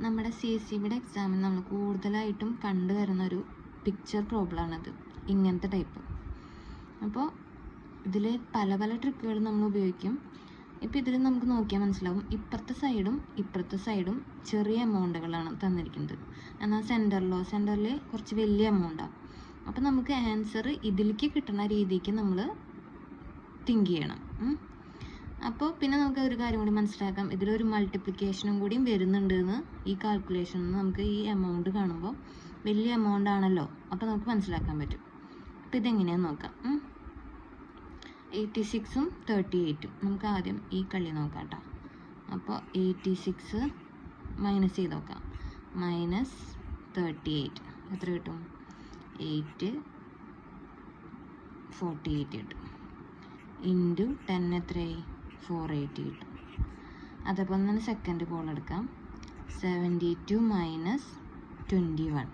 നമ്മുടെ CSEBയുടെ എക്സാമിൽ നമ്മൾ കൂടുതലായിട്ടും കണ്ടുവരുന്നൊരു പിക്ചർ പ്രോബ്ലമാണിത്, ഇങ്ങനത്തെ ടൈപ്പ്. അപ്പോൾ ഇതിൽ പല പല ട്രിക്കുകൾ നമ്മൾ ഉപയോഗിക്കും. ഇപ്പോൾ ഇതിൽ നമുക്ക് നോക്കിയാൽ മനസ്സിലാവും, ഇപ്പുറത്തെ സൈഡും ചെറിയ എമൗണ്ടുകളാണ് തന്നിരിക്കുന്നത്. എന്നാൽ സെൻറ്ററിൽ കുറച്ച് വലിയ എമൗണ്ടാണ്. അപ്പോൾ നമുക്ക് ആൻസർ ഇതിലേക്ക് കിട്ടുന്ന രീതിക്ക് നമ്മൾ തിങ്ക് ചെയ്യണം. അപ്പോൾ പിന്നെ നമുക്ക് ഒരു കാര്യം കൂടി മനസ്സിലാക്കാം, ഇതിലൊരു മൾട്ടിപ്ലിക്കേഷനും കൂടിയും വരുന്നുണ്ട് എന്ന് ഈ കാൽക്കുലേഷനിൽ നിന്ന് നമുക്ക് ഈ എമൗണ്ട് കാണുമ്പോൾ വലിയ എമൗണ്ട് ആണല്ലോ, അപ്പോൾ നമുക്ക് മനസ്സിലാക്കാൻ പറ്റും. അപ്പോൾ ഇതെങ്ങനെയാണെന്ന് നോക്കാം. 86ഉം 38ഉം നമുക്ക് ആദ്യം ഈ കളി നോക്കാം കേട്ടോ. അപ്പോൾ 86 മൈനസ് ചെയ്ത് നോക്കാം. -38 എത്ര കിട്ടും? 848 കിട്ടും. ഇൻറ്റു 10 എത്രയായി? 480 കിട്ടും. അതേപോലെ തന്നെ സെക്കൻഡ് കോൾ എടുക്കാം. 72 മൈനസ് 21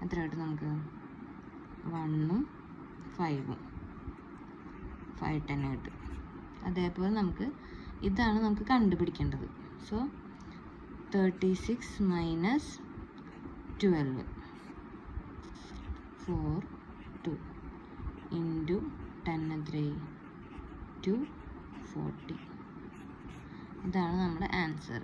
എത്ര കിട്ടും നമുക്ക്? 1ഉം 5ഉം 510 കിട്ടും. അതേപോലെ ഇതാണ് നമുക്ക് കണ്ടുപിടിക്കേണ്ടത്. സോ 36 മൈനസ് 12 42 ഇൻറ്റു 10 എത്രയായി? 240. ഇതാണ് നമ്മുടെ ആൻസർ.